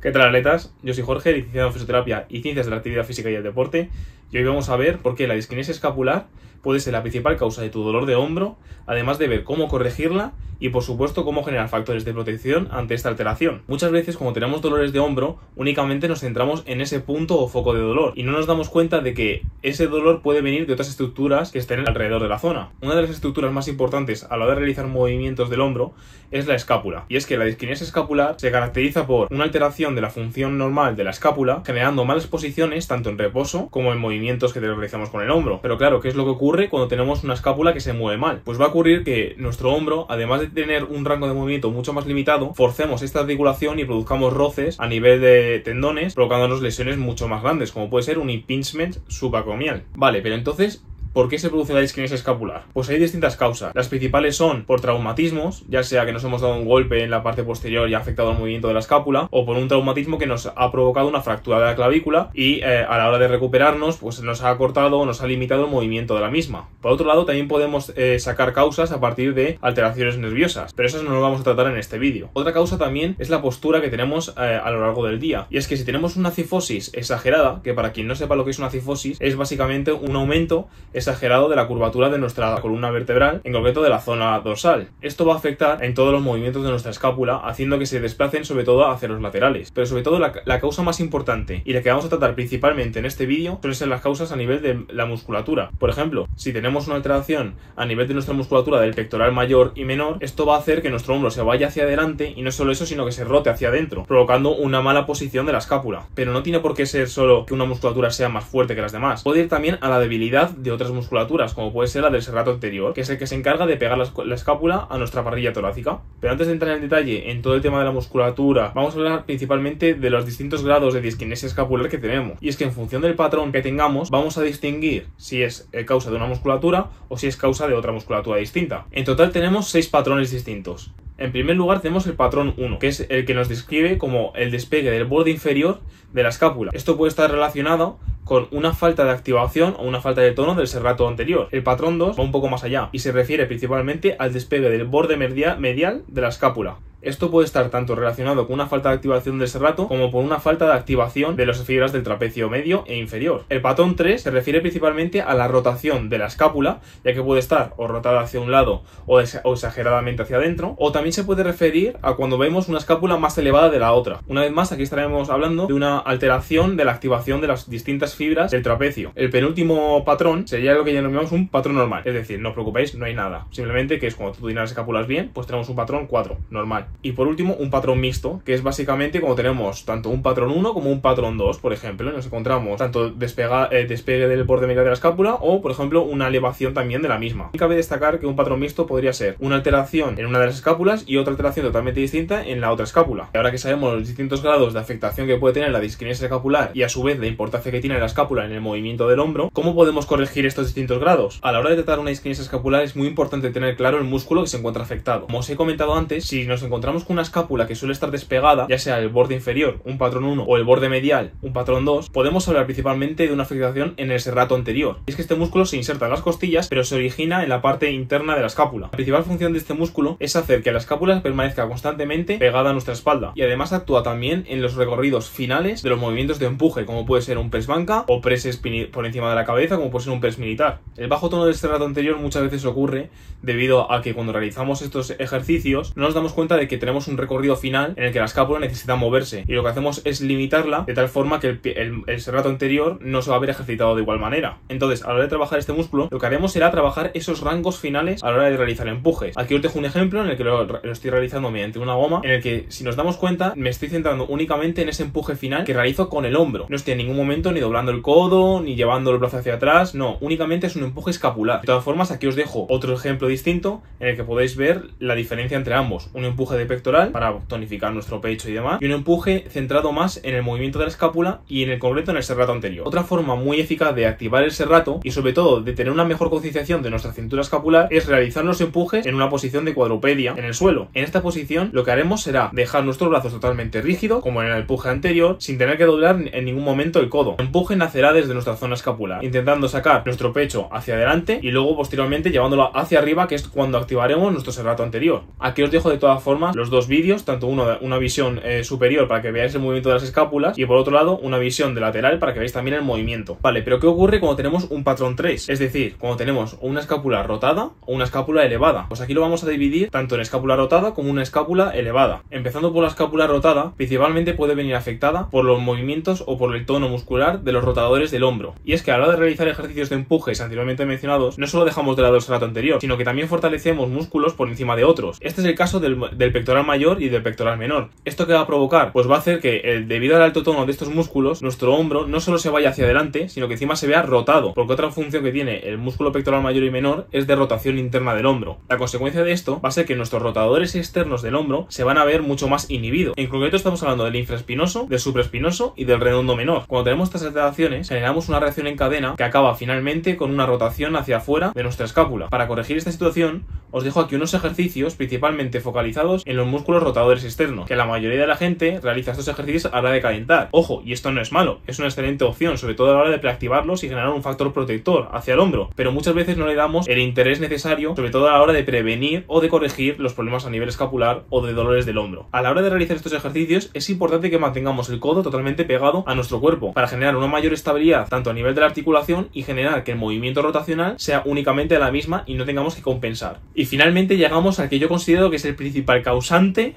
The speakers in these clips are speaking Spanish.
¿Qué tal, atletas? Yo soy Jorge, licenciado en Fisioterapia y Ciencias de la Actividad Física y el Deporte, y hoy vamos a ver por qué la disquinesia escapular puede ser la principal causa de tu dolor de hombro, además de ver cómo corregirla y, por supuesto, cómo generar factores de protección ante esta alteración. Muchas veces, cuando tenemos dolores de hombro, únicamente nos centramos en ese punto o foco de dolor y no nos damos cuenta de que ese dolor puede venir de otras estructuras que estén alrededor de la zona. Una de las estructuras más importantes a la hora de realizar movimientos del hombro es la escápula, y es que la disquinesia escapular se caracteriza por una alteración de la función normal de la escápula, generando malas posiciones tanto en reposo como en movimientos que realizamos con el hombro. Pero claro, ¿qué es lo que ocurre cuando tenemos una escápula que se mueve mal? Pues va a ocurrir que nuestro hombro, además de tener un rango de movimiento mucho más limitado, forcemos esta articulación y produzcamos roces a nivel de tendones, provocándonos lesiones mucho más grandes, como puede ser un impingement subacromial. Vale, pero entonces, ¿por qué se produce la disquinesia escapular? Pues hay distintas causas. Las principales son por traumatismos, ya sea que nos hemos dado un golpe en la parte posterior y ha afectado el movimiento de la escápula, o por un traumatismo que nos ha provocado una fractura de la clavícula y a la hora de recuperarnos, pues nos ha cortado o nos ha limitado el movimiento de la misma. Por otro lado, también podemos sacar causas a partir de alteraciones nerviosas, pero esas no lo vamos a tratar en este vídeo. Otra causa también es la postura que tenemos a lo largo del día, y es que si tenemos una cifosis exagerada, que para quien no sepa lo que es una cifosis, es básicamente un aumento exagerado de la curvatura de nuestra columna vertebral, en concreto de la zona dorsal. Esto va a afectar en todos los movimientos de nuestra escápula, haciendo que se desplacen sobre todo hacia los laterales. Pero sobre todo la causa más importante y la que vamos a tratar principalmente en este vídeo suelen ser las causas a nivel de la musculatura. Por ejemplo, si tenemos una alteración a nivel de nuestra musculatura del pectoral mayor y menor, esto va a hacer que nuestro hombro se vaya hacia adelante, y no solo eso, sino que se rote hacia adentro, provocando una mala posición de la escápula. Pero no tiene por qué ser solo que una musculatura sea más fuerte que las demás. Puede ir también a la debilidad de otras musculaturas, como puede ser la del serrato anterior, que es el que se encarga de pegar la escápula a nuestra parrilla torácica. Pero antes de entrar en detalle en todo el tema de la musculatura, vamos a hablar principalmente de los distintos grados de disquinesia escapular que tenemos. Y es que en función del patrón que tengamos, vamos a distinguir si es causa de una musculatura o si es causa de otra musculatura distinta. En total tenemos 6 patrones distintos. En primer lugar tenemos el patrón 1, que es el que nos describe como el despegue del borde inferior de la escápula. Esto puede estar relacionado con una falta de activación o una falta de tono del serrato anterior. El patrón 2 va un poco más allá y se refiere principalmente al despegue del borde medial de la escápula. Esto puede estar tanto relacionado con una falta de activación del serrato como por una falta de activación de las fibras del trapecio medio e inferior. El patrón 3 se refiere principalmente a la rotación de la escápula, ya que puede estar o rotada hacia un lado o exageradamente hacia adentro, o también se puede referir a cuando vemos una escápula más elevada de la otra. Una vez más, aquí estaremos hablando de una alteración de la activación de las distintas fibras del trapecio. El penúltimo patrón sería lo que denominamos un patrón normal, es decir, no os preocupéis, no hay nada. Simplemente que es cuando tú tienes las escápulas bien, pues tenemos un patrón 4, normal. Y por último, un patrón mixto, que es básicamente como tenemos tanto un patrón 1 como un patrón 2, por ejemplo, y nos encontramos tanto despegue del borde medial de la escápula o, por ejemplo, una elevación también de la misma. Y cabe destacar que un patrón mixto podría ser una alteración en una de las escápulas y otra alteración totalmente distinta en la otra escápula. Y ahora que sabemos los distintos grados de afectación que puede tener la disquinesia escapular y a su vez la importancia que tiene la escápula en el movimiento del hombro, ¿cómo podemos corregir estos distintos grados? A la hora de tratar una disquinesia escapular es muy importante tener claro el músculo que se encuentra afectado. Como os he comentado antes, si nos encontramos con una escápula que suele estar despegada, ya sea el borde inferior, un patrón 1, o el borde medial, un patrón 2, podemos hablar principalmente de una afectación en el serrato anterior. Y es que este músculo se inserta en las costillas, pero se origina en la parte interna de la escápula. La principal función de este músculo es hacer que la escápula permanezca constantemente pegada a nuestra espalda, y además actúa también en los recorridos finales de los movimientos de empuje, como puede ser un press banca o presses por encima de la cabeza, como puede ser un press militar. El bajo tono del serrato anterior muchas veces ocurre debido a que cuando realizamos estos ejercicios no nos damos cuenta de que tenemos un recorrido final en el que la escápula necesita moverse, y lo que hacemos es limitarla de tal forma que el serrato anterior no se va a ver ejercitado de igual manera. Entonces, a la hora de trabajar este músculo, lo que haremos será trabajar esos rangos finales a la hora de realizar empujes. Aquí os dejo un ejemplo en el que lo estoy realizando mediante una goma, en el que, si nos damos cuenta, me estoy centrando únicamente en ese empuje final que realizo con el hombro. No estoy en ningún momento ni doblando el codo, ni llevando el brazo hacia atrás, no, únicamente es un empuje escapular. De todas formas, aquí os dejo otro ejemplo distinto en el que podéis ver la diferencia entre ambos. Un empuje de pectoral para tonificar nuestro pecho y demás, y un empuje centrado más en el movimiento de la escápula y en el concreto en el serrato anterior. Otra forma muy eficaz de activar el serrato y sobre todo de tener una mejor concienciación de nuestra cintura escapular es realizar los empujes en una posición de cuadrupedia en el suelo. En esta posición lo que haremos será dejar nuestros brazos totalmente rígidos, como en el empuje anterior, sin tener que doblar en ningún momento el codo. El empuje nacerá desde nuestra zona escapular, intentando sacar nuestro pecho hacia adelante y luego posteriormente llevándolo hacia arriba, que es cuando activaremos nuestro serrato anterior. Aquí os dejo de todas formas plataformas los dos vídeos, tanto una visión superior para que veáis el movimiento de las escápulas y por otro lado una visión de lateral para que veáis también el movimiento. Vale, pero ¿qué ocurre cuando tenemos un patrón 3? Es decir, cuando tenemos una escápula rotada o una escápula elevada. Pues aquí lo vamos a dividir tanto en escápula rotada como una escápula elevada. Empezando por la escápula rotada, principalmente puede venir afectada por los movimientos o por el tono muscular de los rotadores del hombro. Y es que a la hora de realizar ejercicios de empujes anteriormente mencionados, no solo dejamos de lado el salato anterior, sino que también fortalecemos músculos por encima de otros. Este es el caso del pectoral mayor y del pectoral menor. ¿Esto qué va a provocar? Pues va a hacer que, debido al alto tono de estos músculos, nuestro hombro no solo se vaya hacia adelante, sino que encima se vea rotado, porque otra función que tiene el músculo pectoral mayor y menor es de rotación interna del hombro. La consecuencia de esto va a ser que nuestros rotadores externos del hombro se van a ver mucho más inhibidos. En concreto estamos hablando del infraespinoso, del supraespinoso y del redondo menor. Cuando tenemos estas alteraciones, generamos una reacción en cadena que acaba finalmente con una rotación hacia afuera de nuestra escápula. Para corregir esta situación, os dejo aquí unos ejercicios principalmente focalizados en los músculos rotadores externos, que la mayoría de la gente realiza estos ejercicios a la hora de calentar. Ojo, y esto no es malo, es una excelente opción, sobre todo a la hora de preactivarlos y generar un factor protector hacia el hombro, pero muchas veces no le damos el interés necesario, sobre todo a la hora de prevenir o de corregir los problemas a nivel escapular o de dolores del hombro. A la hora de realizar estos ejercicios es importante que mantengamos el codo totalmente pegado a nuestro cuerpo para generar una mayor estabilidad tanto a nivel de la articulación y generar que el movimiento rotacional sea únicamente la misma y no tengamos que compensar. Y finalmente llegamos al que yo considero que es el principal causante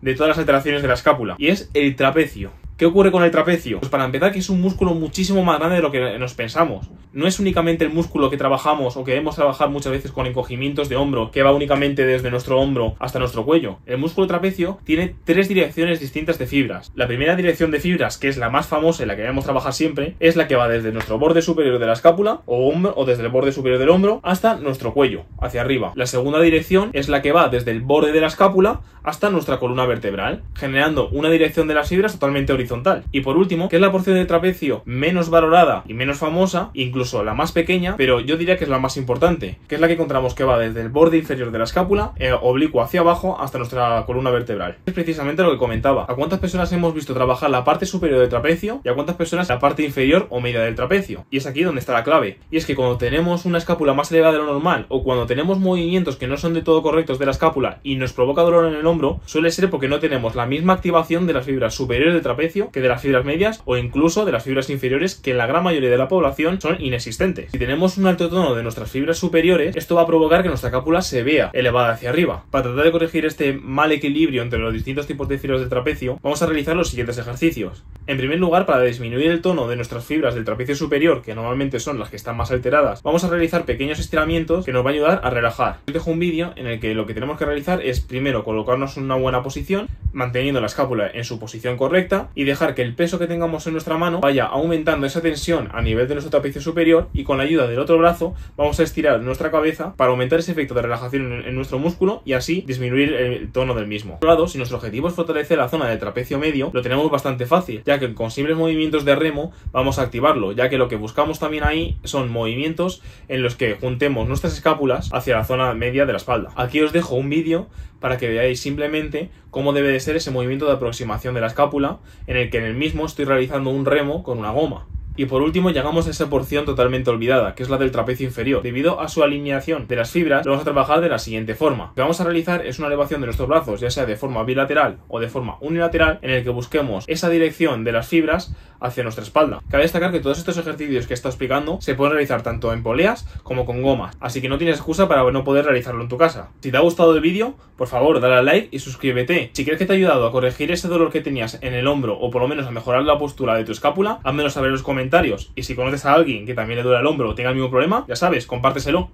de todas las alteraciones de la escápula, y es el trapecio. ¿Qué ocurre con el trapecio? Pues para empezar, que es un músculo muchísimo más grande de lo que nos pensamos. No es únicamente el músculo que trabajamos o que debemos trabajar muchas veces con encogimientos de hombro, que va únicamente desde nuestro hombro hasta nuestro cuello. El músculo trapecio tiene 3 direcciones distintas de fibras. La primera dirección de fibras, que es la más famosa y la que debemos trabajar siempre, es la que va desde nuestro borde superior de la escápula o desde el borde superior del hombro hasta nuestro cuello, hacia arriba. La segunda dirección es la que va desde el borde de la escápula hasta nuestra columna vertebral, generando una dirección de las fibras totalmente horizontal. Y por último, que es la porción de trapecio menos valorada y menos famosa, incluso la más pequeña, pero yo diría que es la más importante, que es la que encontramos que va desde el borde inferior de la escápula, oblicuo hacia abajo hasta nuestra columna vertebral. Es precisamente lo que comentaba. ¿A cuántas personas hemos visto trabajar la parte superior del trapecio y a cuántas personas la parte inferior o media del trapecio? Y es aquí donde está la clave. Y es que cuando tenemos una escápula más elevada de lo normal o cuando tenemos movimientos que no son de todo correctos de la escápula y nos provoca dolor en el hombro, suele ser porque no tenemos la misma activación de las fibras superiores del trapecio que de las fibras medias o incluso de las fibras inferiores, que en la gran mayoría de la población son inexistentes. Si tenemos un alto tono de nuestras fibras superiores, esto va a provocar que nuestra escápula se vea elevada hacia arriba. Para tratar de corregir este mal equilibrio entre los distintos tipos de fibras del trapecio, vamos a realizar los siguientes ejercicios. En primer lugar, para disminuir el tono de nuestras fibras del trapecio superior, que normalmente son las que están más alteradas, vamos a realizar pequeños estiramientos que nos va a ayudar a relajar. Os dejo un vídeo en el que lo que tenemos que realizar es primero colocarnos en una buena posición, manteniendo la escápula en su posición correcta y dejar que el peso que tengamos en nuestra mano vaya aumentando esa tensión a nivel de nuestro trapecio superior, y con la ayuda del otro brazo vamos a estirar nuestra cabeza para aumentar ese efecto de relajación en nuestro músculo y así disminuir el tono del mismo. Por otro lado, si nuestro objetivo es fortalecer la zona del trapecio medio, lo tenemos bastante fácil, ya que con simples movimientos de remo vamos a activarlo, ya que lo que buscamos también ahí son movimientos en los que juntemos nuestras escápulas hacia la zona media de la espalda. Aquí os dejo un vídeo para que veáis simplemente cómo debe de ser ese movimiento de aproximación de la escápula, en el que en el mismo estoy realizando un remo con una goma. Y por último llegamos a esa porción totalmente olvidada, que es la del trapecio inferior. Debido a su alineación de las fibras, lo vamos a trabajar de la siguiente forma. Lo que vamos a realizar es una elevación de nuestros brazos, ya sea de forma bilateral o de forma unilateral, en el que busquemos esa dirección de las fibras hacia nuestra espalda. Cabe destacar que todos estos ejercicios que he estado explicando se pueden realizar tanto en poleas como con gomas, así que no tienes excusa para no poder realizarlo en tu casa. Si te ha gustado el vídeo, por favor dale al like y suscríbete. Si crees que te ha ayudado a corregir ese dolor que tenías en el hombro o por lo menos a mejorar la postura de tu escápula, házmelo saber en los comentarios. Y si conoces a alguien que también le duele el hombro o tenga el mismo problema, ya sabes, compárteselo.